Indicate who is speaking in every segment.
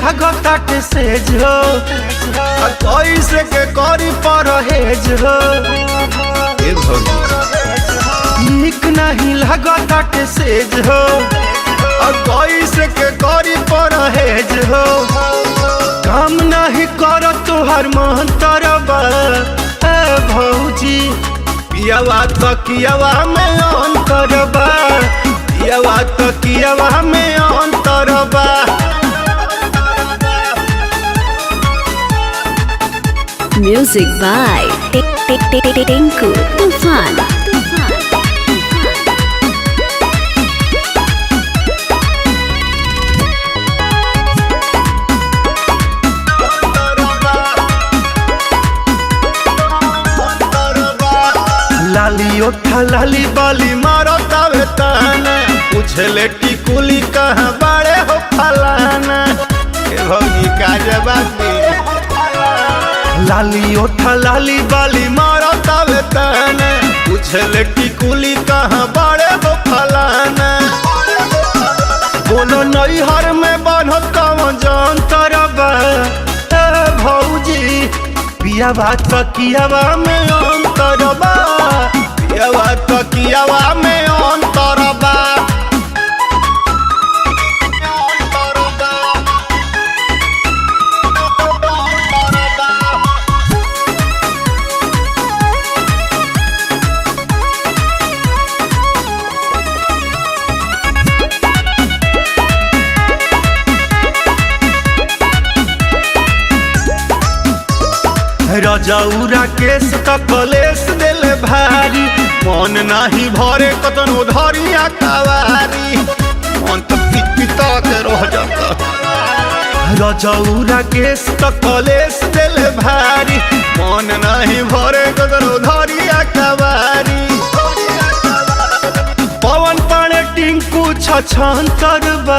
Speaker 1: लागताटे सेज हो कैसे के करी परहेज हो नीक नहीं लागताटे सेज हो कैसे के करी परहेज हो काम नहीं कर तोहर मन तरबा भौजी पियावा तकियावा में अंतरबा पियावा तकियावा में अंतरबा
Speaker 2: Music by Tinku Tufan.
Speaker 1: लाली ओठा लाली बाली मारो तावे ताना पूछले टिकुली कहाँ बड़े हो फलाना भौजी का जवाब लाली ओठा लाली बाली मारो तावे ताना पूछले टिकुली कहाँ बड़े हो फलाना बोलो नैहर में बान्हो कौन जान तरबा भौजी पियावा तकियावा में अंतरबा पियावा तकियावा में अंतरबा रजौरा केस कलेस दिल भारी मन नाही भरे कतनो धरिया कवारी मन तो पिता के रह जाता रजौरा केस कलेस दिल भारी मन नाही भरे कतनो धरिया कवारी पवन पाने टिंकू छछन तरबा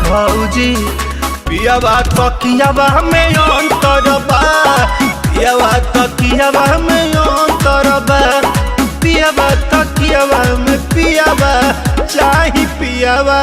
Speaker 1: भौजी पियावा तकियावा में अंतरबा पियावा तकियावा में अंतरबा पियावा तकियावा में पियावा चाही पियावा।